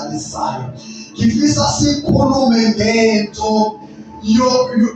emangalisayo. Ngifisa sikhulume ngento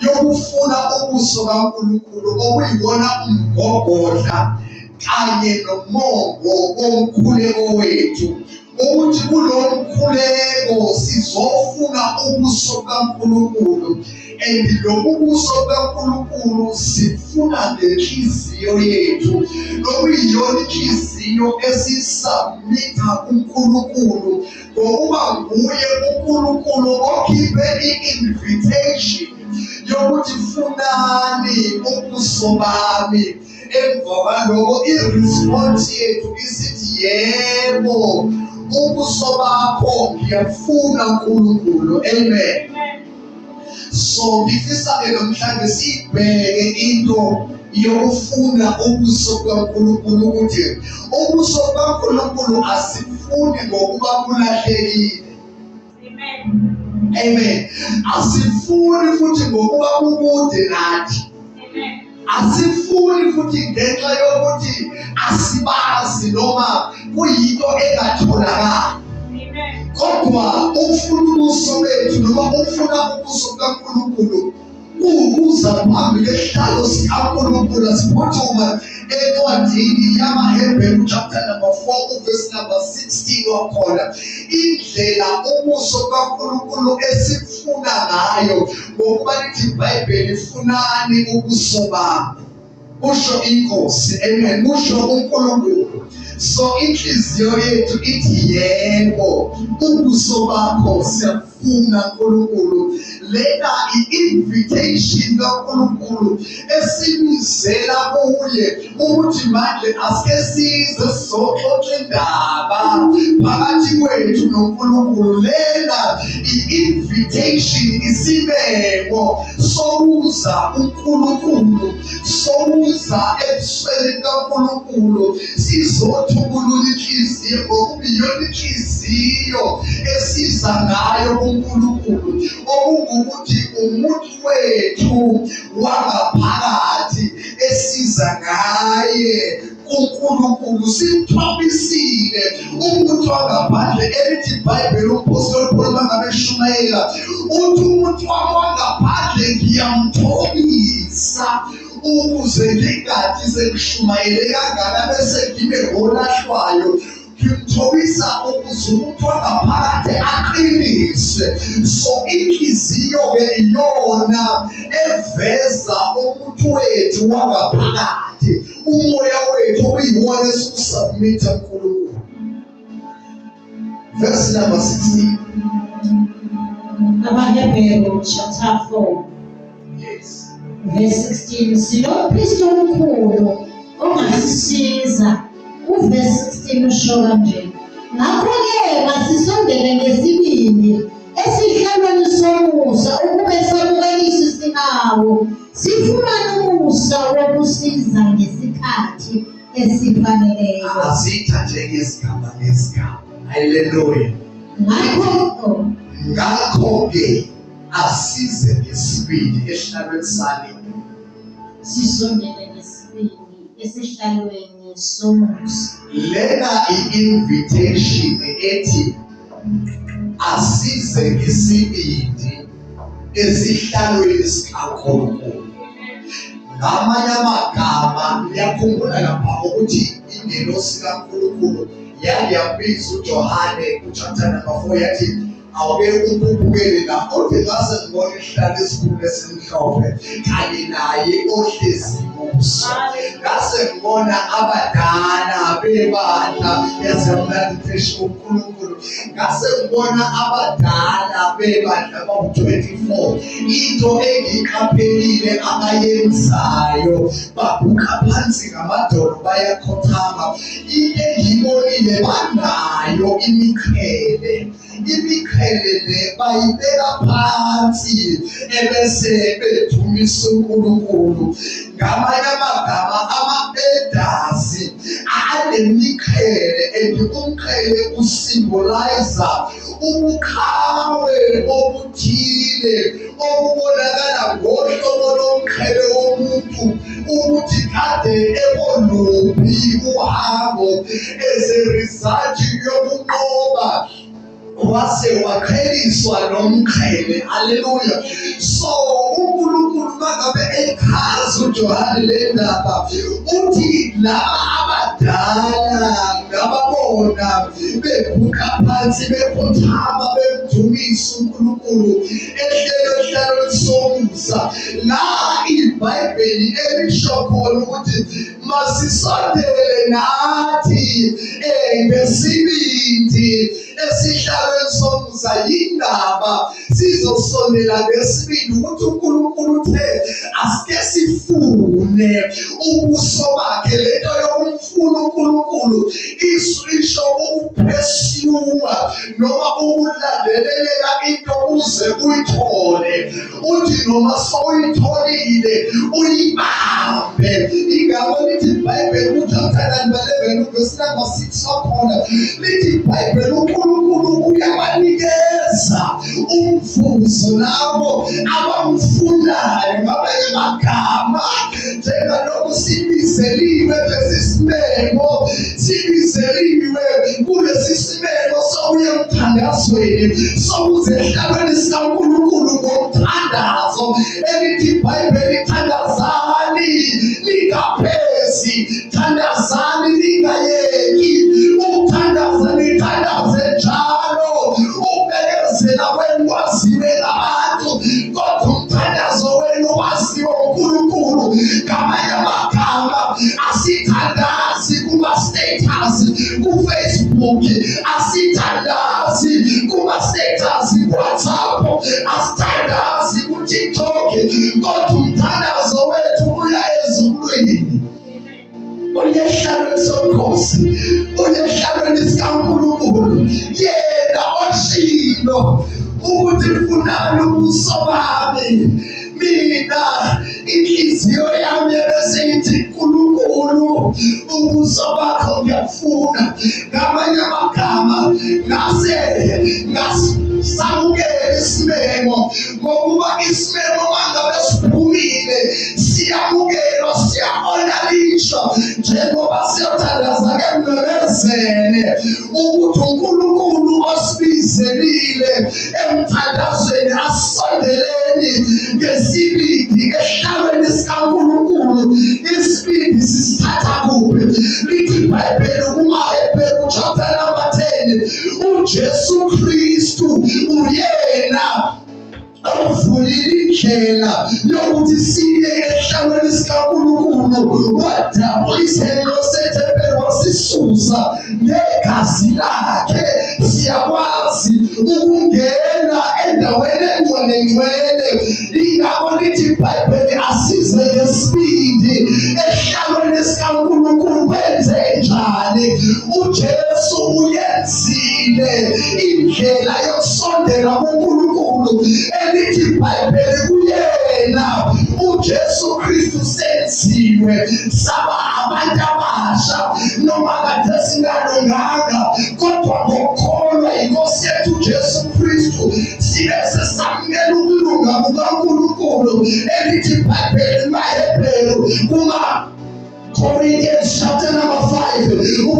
yokufuna ubuso kaNkulunkulu okuyiwona umgogodla kanye nomongo womkhuleko wethu. Ukuthi kulo mkhuleko sizofuna ubuso kaNkulunkulu, and lobu buso kaNkulunkulu sifuna ngenhliziyo yethu, lokuyiyona inhliziyo esisubmitha kuNkulunkulu, ngokuba nguye uNkulunkulu okhiphe i-invitation yokuthi funani ubuso bami. Emva kwalokho i-response yethu isithi yebo, ubuso bakho ngiyafuna Nkulunkulu. Amen. So ngifisa namhlanje sibheke into yokufuna ubuso kaNkulunkulu, ukuthi ubuso kaNkulunkulu asifuni ngokuba kulahlekile. Amen. Asifuni futhi ngokuba kukude nathi. Asifuni futhi ngenxa yokuthi asibazi noma kuyinto engatholakali. Kodwa ukufuna ubuso bethu noma ukufuna ubuso kaNkulunkulu ukuza phambi kwesihlalo sikaNkulunkulu. Siphuthuma encwadini yamaHebheru chapter number 4 verse number 16 wakhona indlela ubuso kaNkulunkulu esifuna ngayo, ngokuba lithi iBhayibheli funani ubuso bami. Kusho inkosi. Amen. Kusho uNkulunkulu. So inhliziyo yethu ithi yebo, ubuso bakho siyafuna Nkulunkulu. Lena i-invitation kaNkulunkulu esibizela kuye ukuthi manje asike size sizoxoxa indaba phakathi kwethu noNkulunkulu. Lena i-invitation isibeko sokuza uNkulunkulu, sokuza ebusweni kaNkulunkulu, sizothubulula inhliziyo ngokubiyona inhliziyo esiza ngayo kuNkulunkulu, ukuthi umuntu wethu wangaphakathi esiza ngaye kuNkulunkulu. Sithobisile umuntu wangaphandle elithi iBhayibheli umpostoli Paul mangabeshumayela uthi umuntu wangaphandle ngiyamthobisa ukuze ngingathi sengishumayele kangaka bese ngibe ngolahlwayo. Ngimthobisa ukuze umuntu wangaphakathi aqinise. So inhliziyo-ke iyona eveza umuntu wethu wangaphakathi, umoya wethu okuyiwona esiwusubmitha kuNkulunkulu. Verse number 16. AmaHebheru chapter 4 Yes. verse 16. Sinompristi omkhulu ongasisiza. Verse 16 usho kanje: ngakho-ke masisondele ngesibindi esihlalweni somusa ukube samukelise isihawu, sifumane umusa wokusiza ngesikhathi esifaneleyo. Asitha nje ngezigaba ngezigaba. Haleluya. Ngakho-ke asize ngesibindi esihlalweni sani. Sisondele ngesibindi esihlalweni somusa. Lena i-invitation ethi asize ngesibindi esihlalweni sikaNkulunkulu. Ngamanye amagama liyakhumbula lapha ukuthi ingelosi kaNkulunkulu yabiza uJohane kuchapter number 4 yathi awuke umphuphukele la kodwa ngase ngibona isihlalo esikhulu esimhlophe kanye naye ohlezi kuso. Ngase ngibona abadala bebandla yasemlandisho uNkulunkulu. Ngase ngibona abadala bebandla bawu-24. Into engiyiqaphelile abayenzayo babuka phansi ngamadolo bayakhothama. Into engiyibonile banayo imiqhele. Imiqhele le bayibeka phansi ebese bethumisa uNkulunkulu. Ngamanye amagama ama-elders anemiqhele, and umqhele usymbolize ubuqhawe obuthile obubonakala ngohlobo lomqhele womuntu ukuthi kade eboluphi uhambo as a result yokunqoba wase waqheliswa nomqhele. Haleluya. So uNkulunkulu mangabe echaza uJohane le ndaba uthi laba abadala ngababona bebuka phansi bekhothama bemdumisa uNkulunkulu ehlelo somusa. La iBhayibheli elisho khona ukuthi masisondele nathi ngesibindi esihlalweni somusa. Yindaba sizosondela ngesibindi ukuthi uNkulunkulu uthe asike sifune ubuso bakhe. Lento yokumfuna uNkulunkulu isho ukuphesuma noma ukulandelela into uze uyithole. Uthi noma sowuyitholile uyibambe. Igama lithi iBhayibheli uJohn 11 verse number 6 wakhona lithi iBhayibheli uNkulunkulu uyabanikeza umvuzo labo abamfunayo. Ngamanye amagama njengalokhu sibizeliwe lesi simemo, sibizeliwe kulesi simemo sokuya emthandazweni, sokuze ehlalweni sikaNkulunkulu ngomthandazo. Elithi iBhayibheli thandazani lingaphezi, thandazani lingayeki. Ukuthandaza nithandaze njalo, ukubekezela kwenu kwaziwe ngabantu kodwa umthandazo wenu waziwe uNkulunkulu. Ngamanye amagama asithandazi kuma-status ku-Facebook, asithandazi kuma-status ku-WhatsApp, asithandazi ku-TikTok kodwa umthandazo wethu uya ezulwini, uya ehlalweni somkhosi, uya ehlalweni sikaNkulunkulu. Yena oshilo ukuthi ufunani ubuso bami. Mina inhliziyo yami ebesithi uNkulunkulu ubuso bakho ngiyafuna. Ngamanye amagama samukela isimemo, ngokuba isimemo mangabe siphumile siyamukelwa, siyaonalisha njengoba siyothandaza kememezele ukuthi uNkulunkulu osibizelile emthandazweni. Asondeleni ngesibindi ehlalweni sikaNkulunkulu. Isibindi sisithatha kuphi? Lithi iBhayibheli kumaHebheru chapter number 10 uJesu Kristu uyena avulile indlela yokuthi siye ehlalweni sikaNkulunkulu. Wadabula isenzo sethempeli wasisusa negazi lakhe. Siyakwazi ukungena endaweni engcwelengcwele. Ingakho lithi iBhayibheli asize ngesibindi ehlalweni sikaNkulunkulu. Kwenze njani? uJesu uyenzile indlela yokusondela kuNkulunkulu. Elithi iBhayibheli kuyena uJesu Kristu senziwe saba abantu abasha, noma kade singalunganga kodwa ngokukholwa iNkosi yethu uJesu Kristu sibe sesamukela ukulunga kukaNkulunkulu. Elithi iBhayibheli kumaHebheru Corinthians chapter number 5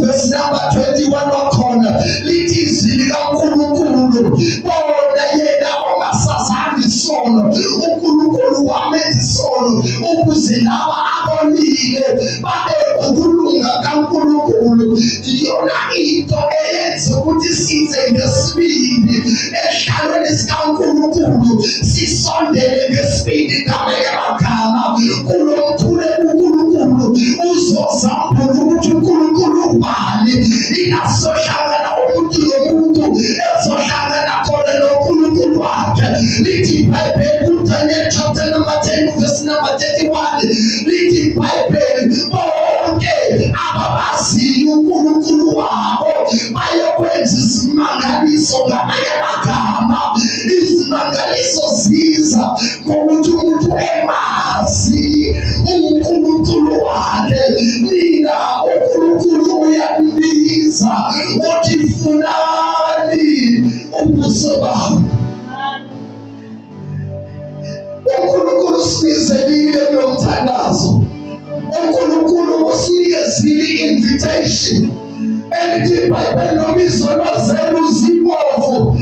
verse number 21 wakhona lithi izwi likaNkulunkulu bona yena ongasazange isono, uNkulunkulu wamenza isono ukuze laba abonile babe ukulunga kaNkulunkulu. Iyona into eyenza ukuthi size ngesibindi ehlalweni sikaNkulunkulu, sisondele ngesibindi. Ngamanye amagama kuloMkhulu uNkulunkulu uzozambula ukuthi uNkulunkulu ubani. Ingasohlangana umuntu nomuntu ezohlangana khona noNkulunkulu wakhe. Lithi iBhayibheli kuDaniel chapter number 10 verse number 31 lithi iBhayibheli bonke ababaziyo uNkulunkulu wabo bayokwenza izimangaliso. Ngamanye amagama izimangaliso ziza ngokuthi umuntu emazi uNkulunkulu wakhe. Mina uNkulunkulu uyandibiza uthi funani ubuso bami. uNkulunkulu usibizelile nomthandazo. uNkulunkulu usinikezile invitation. Elithi iBhayibheli noma izono zenu zibovu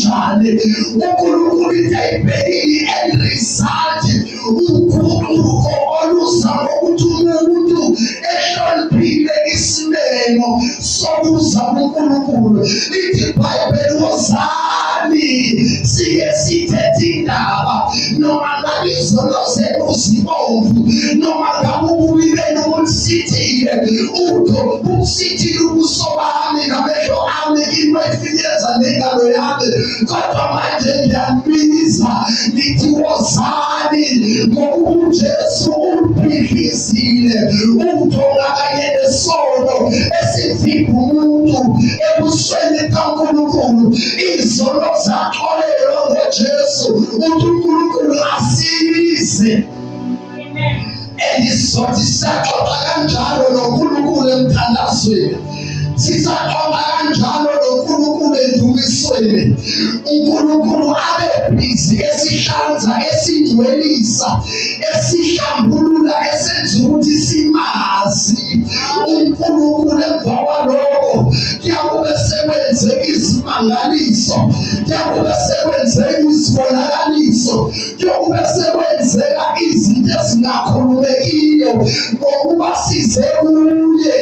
kanjani. uNkulunkulu itayibhekile end result, uguquko oluza ngokuthi umuntu ehloniphile isimemo sokuza kuNkulunkulu. Lithi iBhayibheli, wozani sike sithethe indaba, noma ngabe izono zenu zibomvu, noma ngabe ububi benu busithile, busithile ubuso bami namehlo ami, into efinyeza nengalo yami, kodwa manje ngiyambiza ngithi wozani, ngoba uJesu uliphikisile ubuthonga kanye nesono esivimba umuntu ebusweni kaNkulunkulu. Izono zaxolelwa ngoJesu, uthi uNkulunkulu asiyise. Sizothi sisaxoxa kanjalo noNkulunkulu emthandazweni, sisaxoxa kanjalo noNkulunkulu endumisweni, uNkulunkulu abe busy esihlanza, esingcwelisa, esihlambulula, esenza ukuthi simazi uNkulunkulu. Emva kwalokho kuyakube sekwenzeka izimangaliso, kuyakube sekwenzeka izibonakaliso, kuyakube sekwenzeka izinto ezingakhulumekiyo, ngokuba size kuye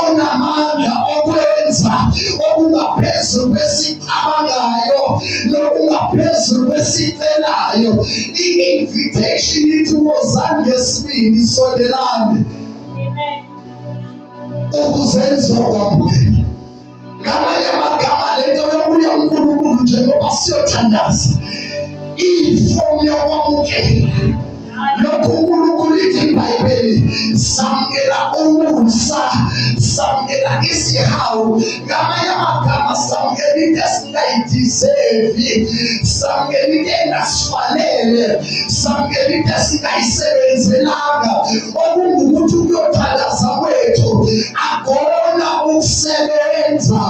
onamandla okwenza okungaphezulu kwesicabangayo nokungaphezulu kwesicelayo. I-invitation ithi wozani ngesibindi, sondelani ukuzenza kwamukela. Ngamanye amagama, lento yokuya uNkulunkulu njengoba siyothandaza ifomu yokwamukela. Lokhu uNkulunkulu lithi iBhayibheli, samukela umusa, samukela isihawu. Ngamanye amagama, samukela into esingayideserve, samukela into engasifanele, samukela into esingayisebenzelanga. Okungukuthi ukuyothandaza kwethu akona ukusebenza,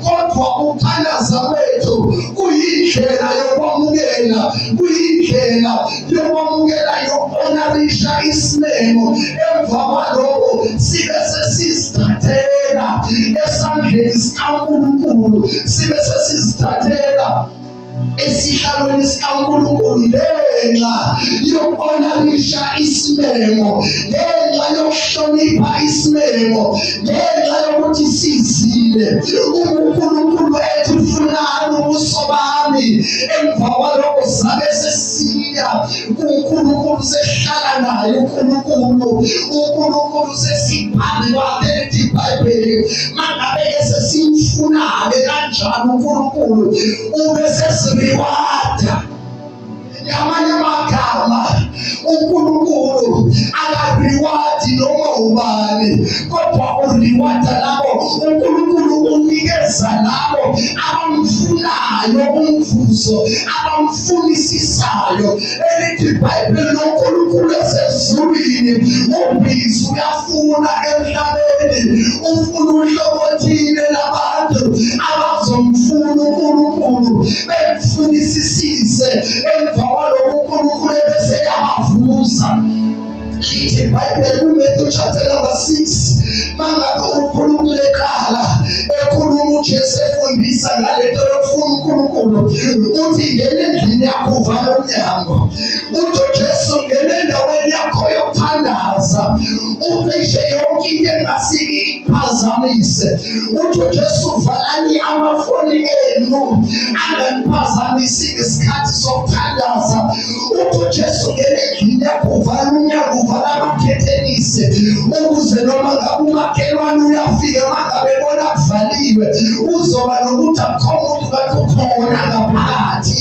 kodwa ukuthandaza kwethu kuyindlela yokwamukela, kuyindlela yokwamukela yokuhonorisha isimemo. Emva kwalokho sibe sesizithathela esandleni sikaNkulunkulu, sibe sesizithathela esihlalweni sikaNkulunkulu ngenxa yokuhonorisha isimemo, ngenxa yokuhlonipha isimemo, ngenxa yokuthi sizile uNkulunkulu ethi ufunani ubuso bami. Emva kwalokho sabe sesiya kuNkulunkulu, sehlala naye uNkulunkulu sesiphambi kwakhe. Lithi iBhayibheli, mangabe sesimfuna-ke kanjani uNkulunkulu, ube sesiriwada. Ngamanye amagama, uNkulunkulu akariwadi noma ubani, kodwa uriwada labo uNkulunkulu unikeza labo abamfunayo umvuzo, abamfunisisayo. Elithi iBhayibheli, uNkulunkulu esezulwini ubhizi uyafuna emhlabeni, ufuna uhlobo othile labantu abazomfuna uNkulunkulu bemfunisisise. Emva kwalokho uNkulunkulu bese yabavusa. Lithi iBhayibheli kuMathewu chapter number 6, mangabe uNkulunkulu eqala ekhuluma uJesu efundisa ngalento yokufuna uNkulunkulu, uthi ngene endlini yakho uvala umnyango, uthi uJesu ngene endaweni yakho yokuthandaza, ucishe yonke into engasike ikuphazamise. Uthi uJesu valani amafoni enu anganiphazamisi ngesikhathi sokuthandaza. Uthi uJesu ngene endlini yakho uvala umnyango, uvala amakhethenisi, ukuze noma ngabe umakhelwane uyafika mangabe bona kuvaliwe, uzoba nokuthi akukho umuntu kade ukhona ngaphakathi,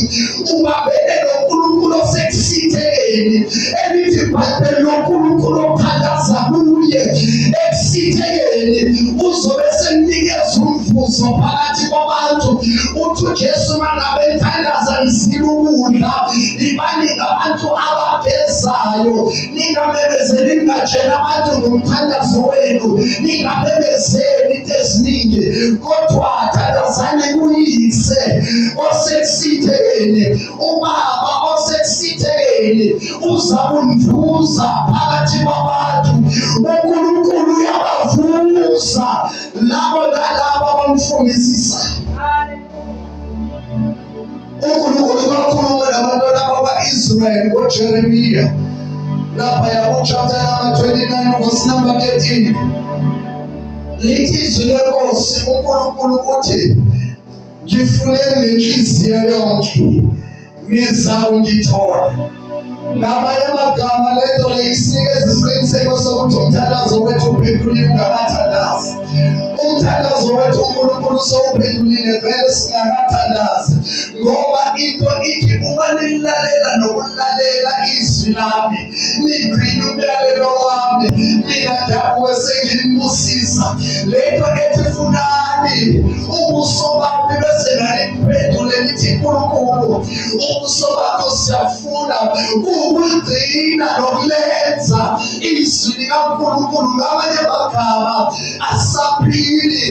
ubambene noNkulunkulu osekusithekeni. Elithi iBhayibheli, noNkulunkulu othandaza kuye ekusithekeni uzobe sekunikeza umvuzo phakathi kwabantu. Uthi uJesu mangabe ethandaza nisile ukudla, libaningi abantu abagezayo, ningamemezeli, ningatsheli abantu ngomthandazo wenu, ningamemezeli into eziningi, kodwa thandazani kuyise osekusithekeni. Ubaba osekusithekeni uzakunivuza phakathi kwabantu. uNkulunkulu uyabavuza labo nalabo abamfunisisa. Israel ngoJeremiya lapha yabo chapter number 29 verse number 13. Lithi izwi lenkosi uNkulunkulu uthi ngifunele ngenhliziyo yonke ngizawungithola. Ngamanye amagama lento leyisinikeza isiqiniseko sokuthi umthandazo wethu uphendulile ungakathandazi. Umthandazo wethu uNkulunkulu sowuphendulile vele singakathandazi. Ngoba into ithi uma nilalela nokulalela izwi lami nigcina umyalelo wami, mina Dabuwe sengilibusisa. Lento ethi funani ubuso bami bese ngaliphendule lithi Nkulunkulu ubuso bakho siyafuna ukugcina nokulenza izwi likaNkulunkulu. Ngamanye amagama asaphili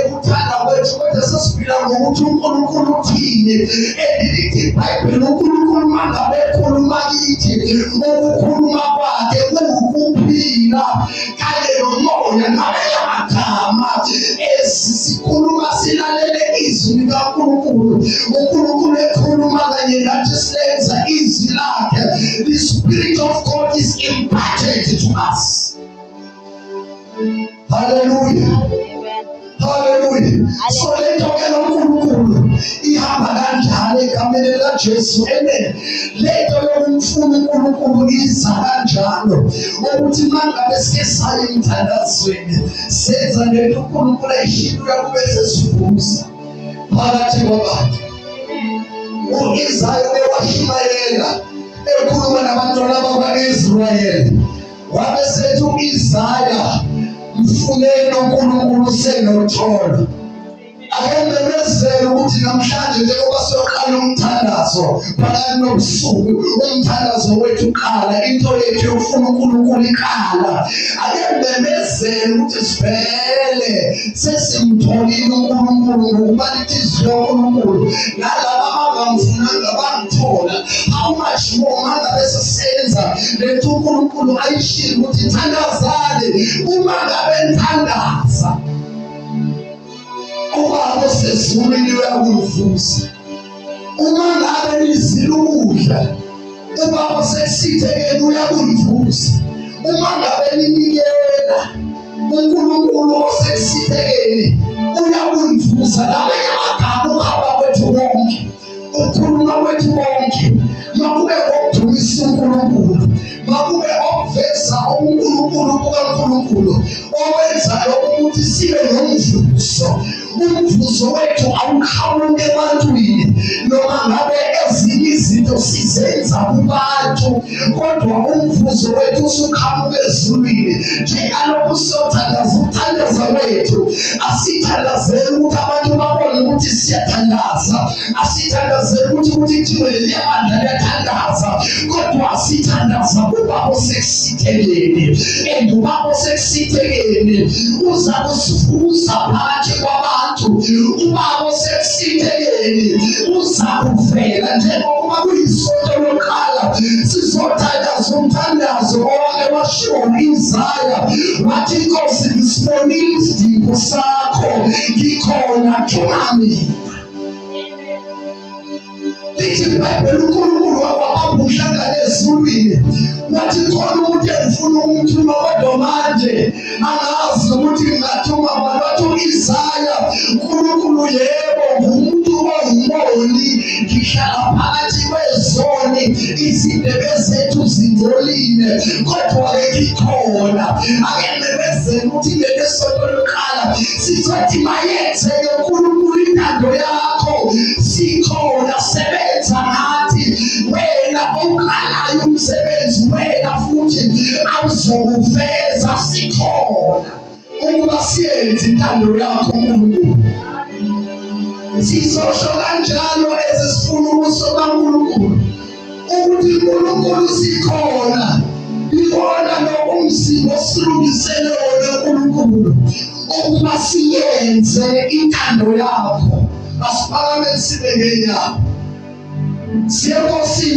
ukuthanda kwethu kodwa sesiphila ngokuthi uNkulunkulu uthini. Elithi iBhayibheli uNkulunkulu mangabe ekhuluma kithi ukukhuluma kwakhe kuwukuphila kanye nomoya. Ngamanye amagama sikhuluma silalele izwi likaNkulunkulu. uNkulunkulu ekhuluma kanye nathi silenza izwi lakhe. The Spirit of God is imparted to us. Hallelujah. Hallelujah. So lento ke loNkulunkulu ihamba kanjalo egameni likaJesu. Amen. Lento yokumfuna uNkulunkulu iza kanjalo ukuthi mangabe sike saye emthandazweni senza lento uNkulunkulu ayishilo kube sesivusa phakathi kwabantu. U-Isaya washayela ekhuluma nabantwana bakwa-Israyeli wabesethi u-Isaya mfuneni uNkulunkulu senotholo. Akememezele ukuthi namhlanje njengoba siyoqala umthandazo phakathi nobusuku, umthandazo wethu uqala, into yethu yokufuna uNkulunkulu iqala. Akememezele ukuthi sivele sesimtholile uNkulunkulu ngokuba lithi izwi loNkulunkulu nalaba abangamfunanga bangithola. How much more mangabe sisenza lento uNkulunkulu ayishilo ukuthi thandazane. Uma ngabe nithandaza ubaba osezulwini uyakuvusa. Uma ngabe nizila ukudla ubaba osesithekeni uyakuvusa. Uma ngabe ninikela uNkulunkulu osesithekeni uyakuvusa. Ngamanye amagama uhamba kwethu bonke, ukukhuluma kwethu bonke makube okudumisa uNkulunkulu, makube okuveza uNkulunkulu kukaNkulunkulu owenzayo ukuthi sibe nomvuzo. Umvuzo wethu awukhawuke ebantwini noma ngabe ezinye izinto sizenza kubantu, kodwa umvuzo wethu usuqhamuka ezulwini. Njengalokhu siyothandaza ukuthandaza wethu, asithandazeli ukuthi abantu babone ukuthi siyathandaza, asithandazeli ukuthi kuthiwe leli bandla liyathandaza, kodwa asithandaza kubaba osekusithekeni. And ubaba osekusithekeni uza kusivusa phakathi kwabantu. Ubaba osekusithekeni uza kuvela njengoba kuyisonto lokuqala sizothandaza umthandazo owake washiwo u-Isaya wathi Nkosi ngisibonile isidingo sakho, ngikhona thumani. Lithi iBhayibheli uNkulunkulu wakwabambuhlangane ezulwini wathi khona ukuthi engifuna ukumthuma kodwa manje angazi ukuthi ngingathuma bani. Wathi u-Isaya uNkulunkulu yebo ngumuntu ongumoni, ngihlala phakathi kwezoni, izindebe zethu zingcolile kodwa-ke ngikhona. Akememezele ukuthi leli sonto lokuqala sizothi mayenzeke uNkulunkulu intando yakho, sikhona. Sebenza nathi wena oqalayo umsebenzi, wena futhi awuzokuveza. Sikhona ukuba siyenze intando yakho uNkulunkulu. Sizosho kanjalo ezisifuna ubuso kaNkulunkulu ukuthi uNkulunkulu sikhona. Ibona nokumzimba osilungisele wona uNkulunkulu ukuba siyenze intando yakho. Asiphakame sibe ngenyama. Siyekosini.